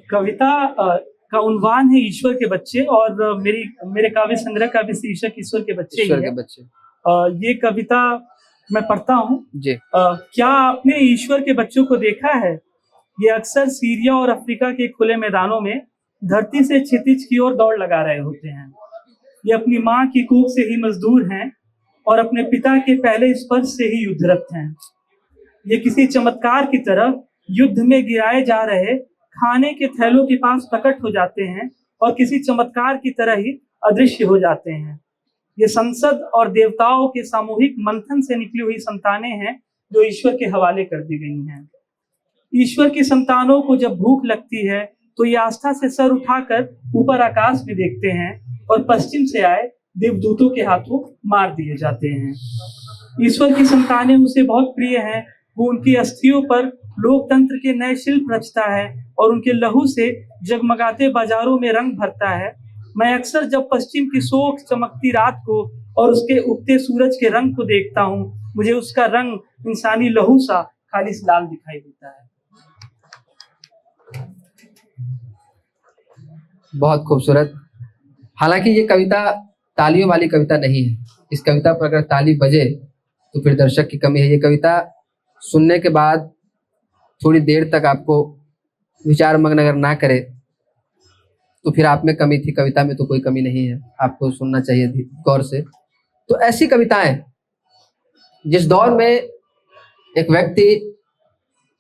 कविता का उन्वान है ईश्वर के बच्चे, और मेरे काव्य संग्रह का भी शीर्षक ईश्वर के बच्चे ही है। ये कविता मैं पढ़ता हूँ जी। क्या आपने ईश्वर के बच्चों को देखा है? ये अक्सर सीरिया और अफ्रीका के खुले मैदानों में धरती से क्षितिज की ओर दौड़ लगा रहे होते हैं। ये अपनी माँ की कोख से ही मजदूर हैं और अपने पिता के पहले स्पर्श से ही युद्धरत हैं। ये किसी चमत्कार की तरह युद्ध में गिराए जा रहे खाने के थैलों के पास प्रकट हो जाते हैं और किसी चमत्कार की तरह ही अदृश्य हो जाते हैं। ये संसद और देवताओं के सामूहिक मंथन से निकली हुई संतानें हैं जो ईश्वर के हवाले कर दी गई हैं। ईश्वर की संतानों को जब भूख लगती है तो ये आस्था से सर उठाकर ऊपर आकाश में देखते हैं और पश्चिम से आए देवदूतों के हाथों मार दिए जाते हैं। ईश्वर की संतानें उसे बहुत प्रिय हैं। वो उनकी अस्थियों पर लोकतंत्र के नए शिल्प रचता है और उनके लहू से जगमगाते बाजारों में रंग भरता है। मैं अक्सर जब पश्चिम की शोक चमकती रात को और उसके उगते सूरज के रंग को देखता हूँ, मुझे उसका रंग इंसानी लहू सा खालिस लाल दिखाई देता है। बहुत खूबसूरत। हालांकि ये कविता तालियों वाली कविता नहीं है। इस कविता पर अगर ताली बजे तो फिर दर्शक की कमी है। ये कविता सुनने के बाद थोड़ी देर तक आपको विचार मग्न अगर ना करे तो फिर आप में कमी थी, कविता में तो कोई कमी नहीं है। आपको सुनना चाहिए थी गौर से। तो ऐसी कविताएं जिस दौर में एक व्यक्ति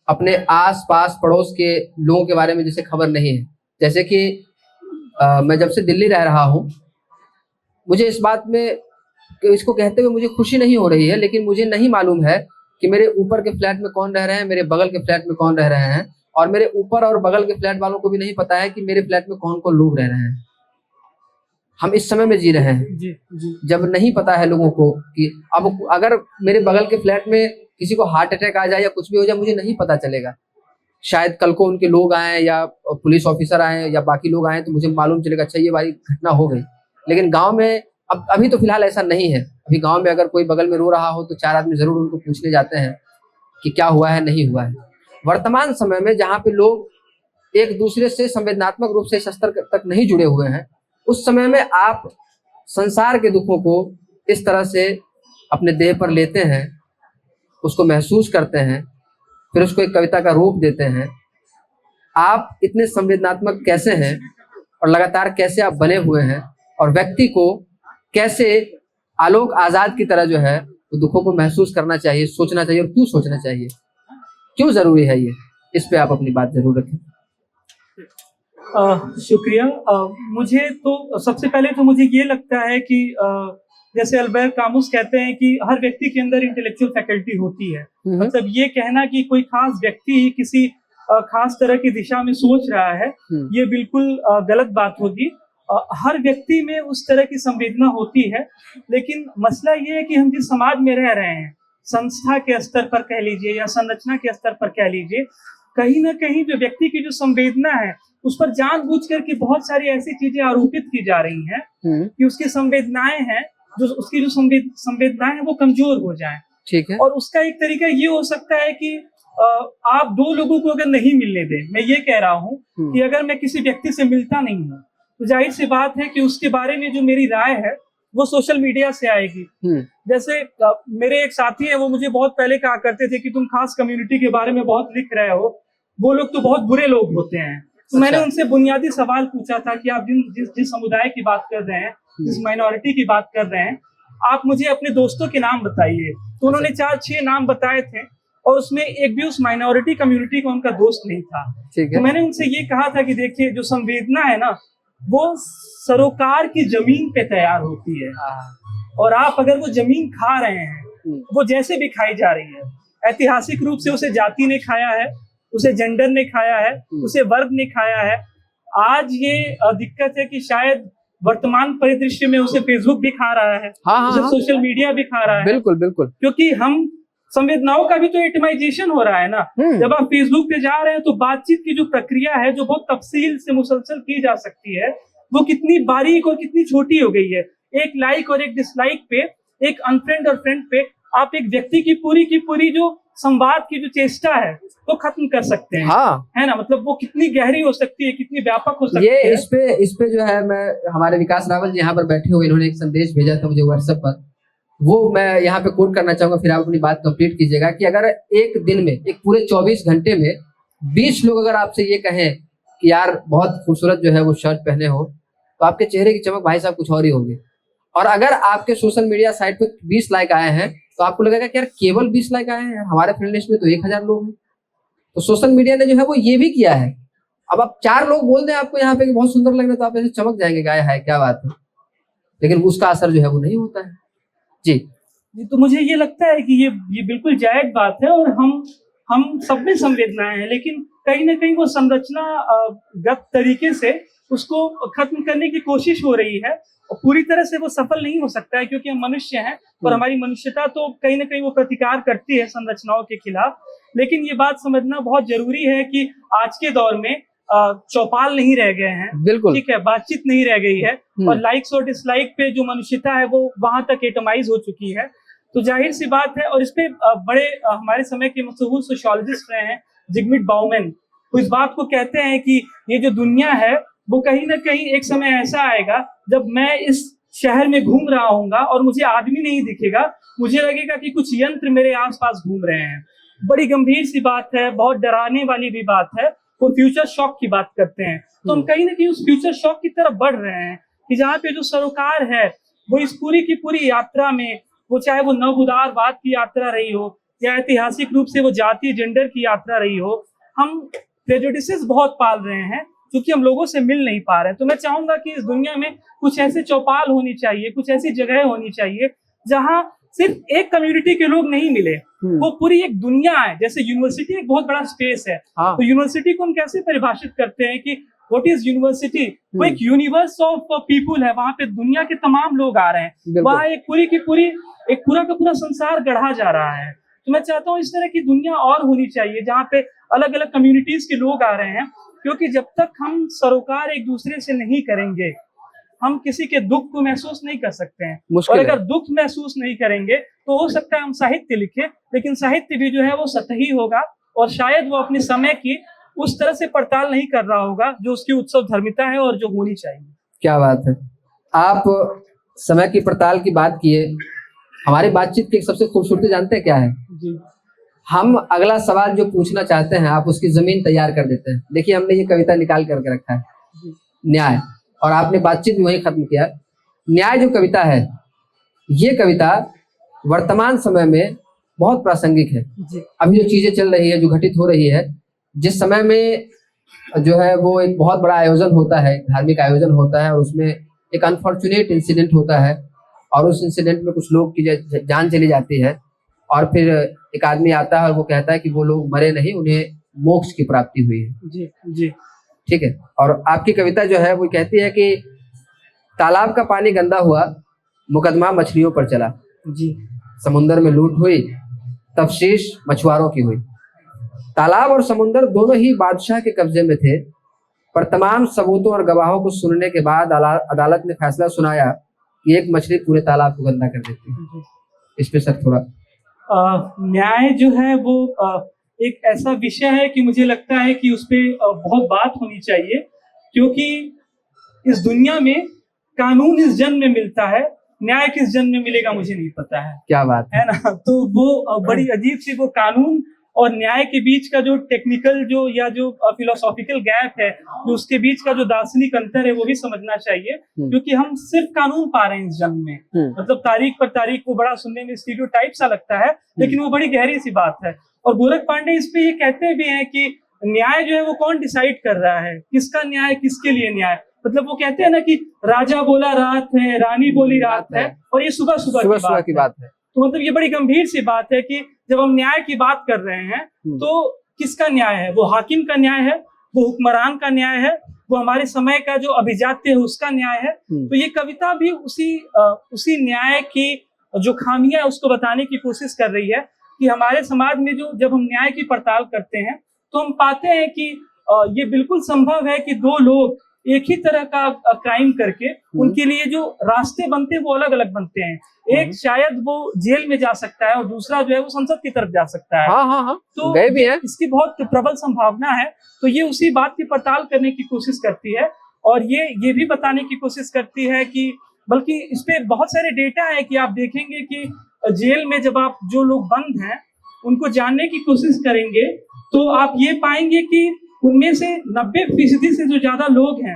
अपने आस पास पड़ोस के लोगों के बारे में जिसे खबर नहीं है, जैसे कि मैं जब से दिल्ली रह रहा हूँ, मुझे इस बात में इसको कहते हुए मुझे खुशी नहीं हो रही है, लेकिन मुझे नहीं मालूम है कि मेरे ऊपर के फ्लैट में कौन रह रहे हैं, मेरे बगल के फ्लैट में कौन रह रहे हैं, और मेरे ऊपर और बगल के फ्लैट वालों को भी नहीं पता है कि मेरे फ्लैट में कौन कौन लोग रह रहे हैं। हम इस समय में जी रहे हैं जी। जब नहीं पता है लोगों को कि अब अगर मेरे बगल के फ्लैट में किसी को हार्ट अटैक आ जाए या कुछ भी हो जाए, मुझे नहीं पता चलेगा। शायद कल को उनके लोग आए या पुलिस ऑफिसर आए या बाकी लोग आए तो मुझे मालूम चलेगा, अच्छा ये वाली घटना हो गई। लेकिन गांव में अभी तो फिलहाल ऐसा नहीं है। अभी गांव में अगर कोई बगल में रो रहा हो तो 4 आदमी जरूर उनको पूछने जाते हैं कि क्या हुआ है, नहीं हुआ है। वर्तमान समय में जहाँ पे लोग एक दूसरे से संवेदनात्मक रूप से इस स्तर तक नहीं जुड़े हुए हैं, उस समय में आप संसार के दुखों को इस तरह से अपने देह पर लेते हैं, उसको महसूस करते हैं, फिर उसको एक कविता का रूप देते हैं। आप इतने संवेदनात्मक कैसे हैं और लगातार कैसे आप बने हुए हैं, और व्यक्ति को कैसे आलोक आजाद की तरह जो है तो दुखों को महसूस करना चाहिए, सोचना चाहिए, और क्यों सोचना चाहिए, क्यों जरूरी है ये, इस पे आप अपनी बात जरूर रखें। शुक्रिया। मुझे तो सबसे पहले तो मुझे ये लगता है कि जैसे अल्बर्ट कामुस कहते हैं कि हर व्यक्ति के अंदर इंटेलेक्चुअल फैकल्टी होती है। मतलब ये कहना कि कोई खास व्यक्ति ही किसी खास तरह की दिशा में सोच रहा है, ये बिल्कुल गलत बात होगी। हर व्यक्ति में उस तरह की संवेदना होती है, लेकिन मसला ये है कि हम जिस समाज में रह रहे हैं, संस्था के स्तर पर कह लीजिए या संरचना के स्तर पर कह लीजिए, कहीं ना कहीं जो व्यक्ति की जो संवेदना है उस पर जानबूझकर के बहुत सारी ऐसी चीजें आरोपित की जा रही हैं कि उसकी संवेदनाएं हैं, जो उसकी जो संवेदनाएं हैं वो कमजोर हो जाएं। ठीक है। और उसका एक तरीका ये हो सकता है कि आप दो लोगों को अगर नहीं मिलने दें, मैं ये कह रहा हूँ कि अगर मैं किसी व्यक्ति से मिलता नहीं हूँ तो जाहिर सी बात है कि उसके बारे में जो मेरी राय है वो सोशल मीडिया से आएगी। जैसे मेरे एक साथी हैं, वो मुझे बहुत पहले कहा करते थे कि तुम खास कम्युनिटी के बारे में बहुत लिख रहे हो, वो लोग तो बहुत बुरे लोग होते हैं। तो मैंने उनसे बुनियादी सवाल पूछा था कि आप जिस समुदाय की बात कर रहे हैं, जिस माइनॉरिटी की बात कर रहे हैं, आप मुझे अपने दोस्तों के नाम बताइए। तो उन्होंने 4-6 नाम बताए थे। और उसमें एक भी उस माइनॉरिटी कम्युनिटी का उनका दोस्त नहीं था। ठीक तो है। मैंने उनसे ये कहा था कि देखिए, जो संवेदना है ना, वो सरोकार की जमीन पे तैयार होती है, और आप अगर वो जमीन खा रहे हैं, वो जैसे भी खाई जा रही है, ऐतिहासिक रूप से उसे जाति ने खाया है, उसे जेंडर ने खाया है, उसे वर्ग ने खाया है। आज ये दिक्कत है कि शायद वर्तमान परिदृश्य में उसे फेसबुक भी खा रहा है, उसे सोशल मीडिया भी खा रहा है। बिल्कुल बिल्कुल, क्योंकि हम संवेदनाओं का भी तो एटमाइजेशन हो रहा है ना। जब आप फेसबुक पे जा रहे हैं तो बातचीत की जो प्रक्रिया है, जो बहुत तफसील से मुसलसल की जा सकती है, वो कितनी बारीक और कितनी छोटी हो गई है। एक लाइक और एक डिसलाइक पे, एक अनफ्रेंड और फ्रेंड पे, आप एक व्यक्ति की पूरी जो संवाद की जो चेष्टा है वो खत्म कर सकते हैं। हाँ, है ना, मतलब वो कितनी गहरी हो सकती है, कितनी व्यापक हो सकती ये है। इस पे जो है, मैं हमारे विकास रावल जी यहाँ पर बैठे हुए, इन्होंने एक संदेश भेजा था मुझे व्हाट्सएप पर, वो मैं यहाँ पे कोट करना चाहूंगा, फिर आप अपनी बात कंप्लीट कीजिएगा। कि अगर एक दिन में, एक पूरे 24 घंटे में 20 लोग अगर आपसे ये कहें कि यार बहुत खूबसूरत जो है वो शर्ट पहने हो, तो आपके चेहरे की चमक भाई साहब कुछ और ही होगी। और अगर आपके सोशल मीडिया साइट पे 20 लाइक आए हैं, तो आपको लगेगा कि यार केवल 20 लाइक आए हैं यार, हमारे फ्रेंड लिस्ट में तो 1000 लोग हैं। तो सोशल मीडिया ने जो है वो ये भी किया है। अब आप 4 लोग बोल दें आपको यहाँ पे कि बहुत सुंदर लग रहा है, तो आप ऐसे चमक जाएंगे, गाय है क्या बात है, लेकिन उसका असर जो है वो नहीं होता है। जी, तो मुझे ये लगता है कि ये बिल्कुल जायज बात है, और हम सब में संवेदनाएं हैं, लेकिन कहीं ना कहीं वो संरचना गत तरीके से उसको खत्म करने की कोशिश हो रही है, और पूरी तरह से वो सफल नहीं हो सकता है, क्योंकि हम मनुष्य हैं और हमारी मनुष्यता तो कहीं ना कहीं वो प्रतिकार करती है संरचनाओं के खिलाफ। लेकिन ये बात समझना बहुत जरूरी है कि आज के दौर में चौपाल नहीं रह गए हैं, बिल्कुल, ठीक है, बातचीत नहीं रह गई है, और लाइक्स और डिसलाइक पे जो मनुष्यता है वो वहां तक एटमाइज हो चुकी है। तो जाहिर सी बात है, और इस पे बड़े हमारे समय के मशहूर सोशियोलॉजिस्ट रहे हैं जिगमिट बाउमैन, वो इस बात को कहते हैं कि ये जो दुनिया है वो कहीं ना कहीं एक समय ऐसा आएगा जब मैं इस शहर में घूम रहा हूँगा और मुझे आदमी नहीं दिखेगा, मुझे लगेगा कि कुछ यंत्र मेरे आसपास घूम रहे हैं। बड़ी गंभीर सी बात है, बहुत डराने वाली भी बात है। वो फ्यूचर शॉक की बात करते हैं, तो हम कहीं ना कहीं उस फ्यूचर शॉक की तरफ बढ़ रहे हैं कि जहाँ पे जो सरोकार है वो इस पूरी की पूरी यात्रा में, वो चाहे वो नव उदारवाद की यात्रा रही हो या ऐतिहासिक रूप से वो जाति जेंडर की यात्रा रही हो, हम प्रेजुडिसेस बहुत पाल रहे हैं क्योंकि हम लोगों से मिल नहीं पा रहे हैं। तो मैं चाहूंगा कि इस दुनिया में कुछ ऐसे चौपाल होनी चाहिए, कुछ ऐसी जगह होनी चाहिए जहां सिर्फ एक कम्युनिटी के लोग नहीं मिले, वो पूरी एक दुनिया है। जैसे यूनिवर्सिटी एक बहुत बड़ा स्पेस है, तो यूनिवर्सिटी को हम कैसे परिभाषित करते हैं कि व्हाट इज यूनिवर्सिटी? वो एक यूनिवर्स ऑफ पीपुल है, वहां पे दुनिया के तमाम लोग आ रहे हैं, वहां एक पूरी की पूरी, एक पूरा का पूरा संसार गढ़ा जा रहा है। तो मैं चाहता हूँ इस तरह की दुनिया और होनी चाहिए जहाँ पे अलग अलग कम्युनिटीज के लोग आ रहे हैं, क्योंकि जब तक हम सरोकार एक दूसरे से नहीं करेंगे, हम किसी के दुख को महसूस नहीं कर सकते हैं। और अगर दुख महसूस नहीं करेंगे तो हो सकता है हम साहित्य लिखें, लेकिन साहित्य भी जो है वो सतही होगा और शायद वो अपने समय की उस तरह से पड़ताल नहीं कर रहा होगा जो उसकी उत्सव धर्मिता है और जो होनी चाहिए। क्या बात है, आप समय की पड़ताल की बात किए। हमारी बातचीत की सबसे खूबसूरती जानते हैं क्या है? जी। हम अगला सवाल जो पूछना चाहते हैं, आप उसकी जमीन तैयार कर देते हैं। देखिए, हमने ये कविता निकाल करके रखा है, न्याय, और आपने बातचीत भी वही खत्म किया। न्याय जो कविता है, ये कविता वर्तमान समय में बहुत प्रासंगिक है। अभी जो चीजें चल रही है, जो घटित हो रही है, जिस समय में जो है वो एक बहुत बड़ा आयोजन होता है, धार्मिक आयोजन होता है, और उसमें एक अनफॉर्चुनेट इंसिडेंट होता है, और उस इंसिडेंट में कुछ लोग की जान चली जाती है, और फिर एक आदमी आता है और वो कहता है कि वो लोग मरे नहीं, उन्हें मोक्ष की प्राप्ति हुई है। जी जी, ठीक है। और आपकी कविता जो है वो कहती है कि तालाब का पानी गंदा हुआ, मुकदमा मछलियों पर चला, जी, समुंदर में लूट हुई, तफ्शीश मछुआरों की हुई। तालाब और समुंदर दोनों ही बादशाह के कब्जे में थे, पर तमाम सबूतों और गवाहों को सुनने के बाद अदालत ने फैसला सुनाया कि एक मछली पूरे तालाब को गंदा कर देती है। इस पे सर थोड़ा न्याय जो है वो एक ऐसा विषय है कि मुझे लगता है कि उस पे बहुत बात होनी चाहिए, क्योंकि इस दुनिया में कानून इस जन्म में मिलता है, न्याय किस जन्म में मिलेगा मुझे नहीं पता है। क्या बात है ना? तो वो बड़ी अजीब सी वो कानून और न्याय के बीच का जो टेक्निकल जो या जो फिलोसॉफिकल गैप है, जो उसके बीच का जो दार्शनिक अंतर है, वो भी समझना चाहिए। क्योंकि हम सिर्फ कानून पा रहे हैं इस जन्म में, मतलब तारीख पर तारीख को बड़ा सुनने में स्टीरियोटाइप सा लगता है, लेकिन वो बड़ी गहरी सी बात है। और गोरख पांडे इस पे ये कहते भी हैं कि न्याय जो है वो कौन डिसाइड कर रहा है, किसका न्याय, किसके लिए न्याय। मतलब वो कहते हैं ना कि राजा बोला रात है, रानी बोली रात है, और ये सुबह सुबह की बात है। तो मतलब ये बड़ी गंभीर सी बात है कि जब हम न्याय की बात कर रहे हैं तो किसका न्याय है? वो हाकिम का न्याय है, वो हुक्मरान का न्याय है, वो हमारे समय का जो अभिजात्य है उसका न्याय है। तो ये कविता भी उसी न्याय की जो खामियां है उसको बताने की कोशिश कर रही है कि हमारे समाज में जो जब हम न्याय की पड़ताल करते हैं तो हम पाते हैं कि ये बिल्कुल संभव है कि दो लोग एक ही तरह का क्राइम करके उनके लिए जो रास्ते बनते हैं वो अलग अलग बनते हैं। एक शायद वो जेल में जा सकता है और दूसरा जो है वो संसद की तरफ जा सकता है। हाँ। तो गए भी हैं। इसकी बहुत प्रबल संभावना है। तो ये उसी बात की पड़ताल करने की कोशिश करती है और ये भी बताने की कोशिश करती है कि बल्कि इस पे बहुत सारे डेटा है कि आप देखेंगे कि जेल में जब आप जो लोग बंद हैं उनको जानने की कोशिश करेंगे तो आप ये पाएंगे कि उनमें से 90% से जो ज्यादा लोग हैं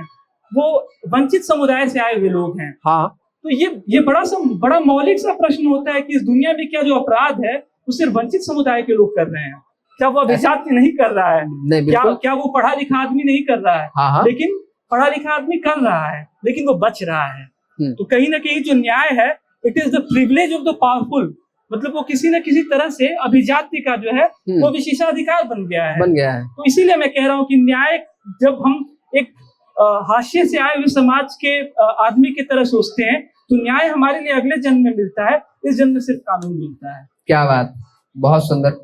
वो वंचित समुदाय से आए हुए लोग हैं। हाँ। तो ये बड़ा मौलिक सा प्रश्न होता है कि इस दुनिया में क्या जो अपराध है वो सिर्फ वंचित समुदाय के लोग कर रहे हैं? क्या वो अभिजात्य नहीं कर रहा है? नहीं, क्या वो पढ़ा लिखा आदमी नहीं कर रहा है? हाँ। लेकिन पढ़ा लिखा आदमी कर रहा है, लेकिन वो बच रहा है। तो कहीं ना कहीं जो न्याय है, it is the privilege of the powerful. मतलब वो किसी न किसी तरह से अभिजात्य का जो है वो विशेषाधिकार बन गया है। तो इसीलिए मैं कह रहा हूँ कि न्याय, जब हम एक हाशिए से आए हुए समाज के आदमी की तरह सोचते हैं तो न्याय हमारे लिए अगले जन्म में मिलता है, इस जन्म में सिर्फ कानून मिलता है। क्या बात, बहुत सुंदर।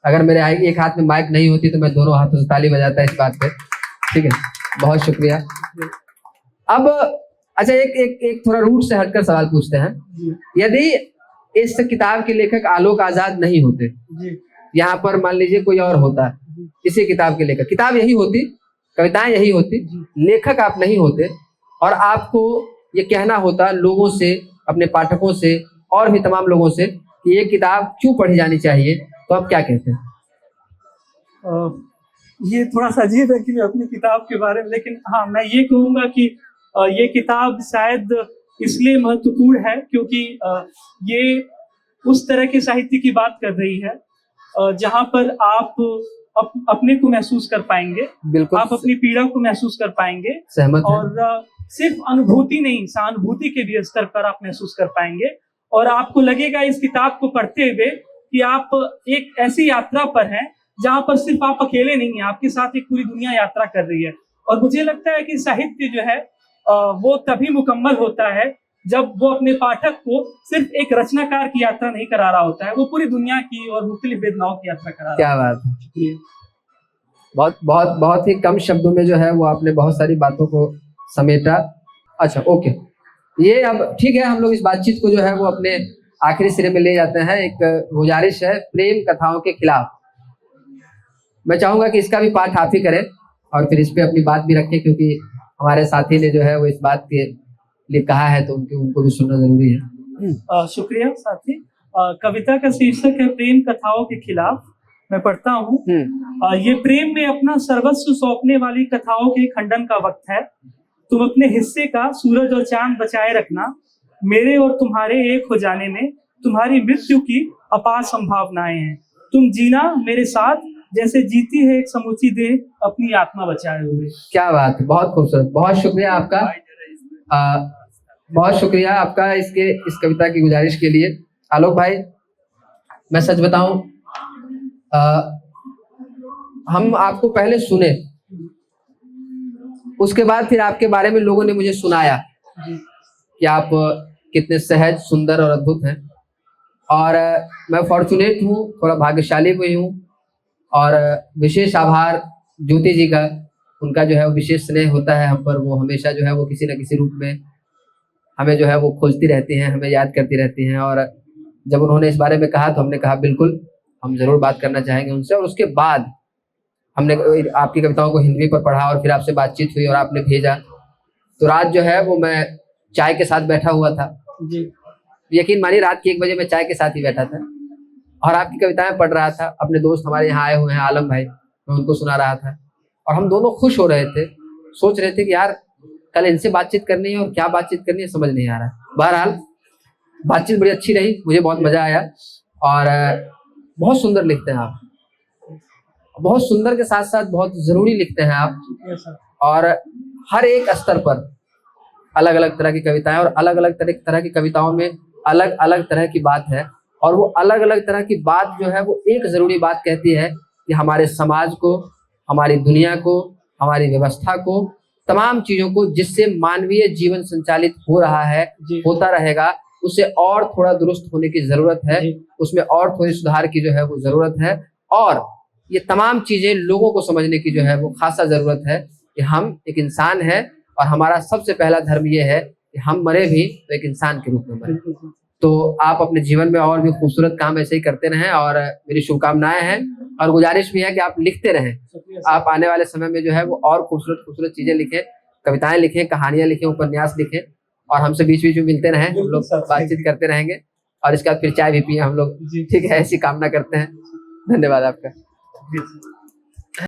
अगर मेरे एक हाथ में माइक नहीं होती तो मैं दोनों हाथों से ताली बजाता इस बात पे। ठीक है, बहुत शुक्रिया। अब अच्छा, एक थोड़ा रूट से हटकर सवाल पूछते हैं। यदि इस किताब के लेखक आलोक आजाद नहीं होते, यहाँ पर मान लीजिए कोई और होता, इसी किताब के लेखक, किताब यही होती, कविताएं यही होती, लेखक आप नहीं होते, और आपको ये कहना होता लोगों से, अपने पाठकों से और भी तमाम लोगों से कि ये किताब क्यों पढ़ी जानी चाहिए, तो आप क्या कहते हैं? ये थोड़ा सा अजीब है कि मैं अपनी किताब के बारे में, लेकिन हाँ मैं ये कहूँगा कि ये किताब शायद इसलिए महत्वपूर्ण है क्योंकि ये उस तरह के साहित्य की बात कर रही है जहाँ पर आप अपने को महसूस कर पाएंगे, बिल्कुल, आप अपनी पीड़ा को महसूस कर पाएंगे, सहमत है। और सिर्फ अनुभूति नहीं, सहानुभूति के भी स्तर पर आप महसूस कर पाएंगे, और आपको लगेगा इस किताब को पढ़ते हुए कि आप एक ऐसी यात्रा पर हैं जहाँ पर सिर्फ आप अकेले नहीं हैं, आपके साथ एक पूरी दुनिया यात्रा कर रही है। और मुझे लगता है कि साहित्य जो है वो तभी मुकम्मल होता है जब वो अपने पाठक को सिर्फ एक रचनाकार की यात्रा नहीं करा रहा होता है, वो पूरी दुनिया की और मुख्तलिफ वेदनाओं की यात्रा करा रहा है। क्या बात है, बहुत बहुत बहुत ही कम शब्दों में जो है वो आपने बहुत सारी बातों को समेटा। अच्छा, ओके, ये अब ठीक है, हम लोग इस बातचीत को जो है वो अपने आखिरी सिरे में ले जाते हैं। एक गुजारिश है, प्रेम कथाओं के खिलाफ। मैं चाहूंगा कि इसका भी पाठ आप ही करें और फिर इस पे अपनी बात भी रखें, क्योंकि हमारे साथी ने जो है वो इस बात के लिए कहा है तो उनको भी सुनना जरूरी है। शुक्रिया साथी। कविता का शीर्षक है प्रेम कथाओं के खिलाफ। मैं पढ़ता हूँ। ये प्रेम में अपना सर्वस्व सौंपने वाली कथाओं के खंडन का वक्त है। तुम अपने हिस्से का सूरज और चांद बचाए रखना। मेरे और तुम्हारे एक हो जाने में तुम्हारी मृत्यु की अपार संभावनाएं हैं। तुम जीना मेरे साथ जैसे जीती है एक समूची देह अपनी आत्मा बचाए हुए। क्या बात है, बहुत खूबसूरत, बहुत शुक्रिया आपका, बहुत शुक्रिया आपका इस कविता की गुजारिश के लिए। आलोक भाई, मैं सच बताऊं, हम आपको पहले सुने, उसके बाद फिर आपके बारे में लोगों ने मुझे सुनाया कि आप कितने सहज, सुंदर और अद्भुत हैं, और मैं फॉर्चुनेट हूँ, थोड़ा भाग्यशाली भी हूँ, और विशेष आभार ज्योति जी का। उनका जो है वो विशेष स्नेह होता है हम पर, वो हमेशा जो है वो किसी न किसी रूप में हमें जो है वो खोजती रहती हैं, हमें याद करती रहती हैं। और जब उन्होंने इस बारे में कहा तो हमने कहा बिल्कुल, हम जरूर बात करना चाहेंगे उनसे। और उसके बाद हमने आपकी कविताओं को हिंदी पर पढ़ा और फिर आपसे बातचीत हुई और आपने भेजा, तो रात जो है वो मैं चाय के साथ बैठा हुआ था जी। यकीन मानिए, रात के 1 बजे मैं चाय के साथ ही बैठा था, और आपकी कविताएं पढ़ रहा था। अपने दोस्त हमारे यहाँ आए हुए हैं, आलम भाई, मैं उनको सुना रहा था और हम दोनों खुश हो रहे थे, सोच रहे थे कि यार कल इनसे बातचीत करनी है और क्या बातचीत करनी है समझ नहीं आ रहा है। बहरहाल बातचीत बड़ी अच्छी रही, मुझे बहुत मजा आया। और बहुत सुंदर लिखते हैं आप, बहुत सुंदर के साथ साथ बहुत जरूरी लिखते हैं आप। शुक्रिया सर। और हर एक स्तर पर अलग अलग तरह की कविताएं, और अलग अलग तरह की कविताओं में अलग अलग तरह की बात है। और वो अलग अलग तरह की बात जो है वो एक जरूरी बात कहती है कि हमारे समाज को, हमारी दुनिया को, हमारी व्यवस्था को, तमाम चीजों को जिससे मानवीय जीवन संचालित हो रहा है, होता रहेगा, उसे और थोड़ा दुरुस्त होने की जरूरत है, उसमें और थोड़ी सुधार की जो है वो जरूरत है। और ये तमाम चीजें लोगों को समझने की जो है वो खासा जरूरत है कि हम एक इंसान है और हमारा सबसे पहला धर्म ये है कि हम मरे भी तो एक इंसान के रूप में मरे। तो आप अपने जीवन में और भी खूबसूरत काम ऐसे ही करते रहें और मेरी शुभकामनाएं हैं और गुजारिश भी है कि आप लिखते रहें। आप आने वाले समय में जो है वो और खूबसूरत खूबसूरत चीजें लिखें, कविताएं लिखें, कहानियां लिखें, उपन्यास लिखें और हमसे बीच बीच में मिलते रहें, हम लोग बातचीत करते रहेंगे और इसके बाद फिर चाय भी पिए हम लोग। ठीक है, ऐसी कामना करते हैं। धन्यवाद आपका।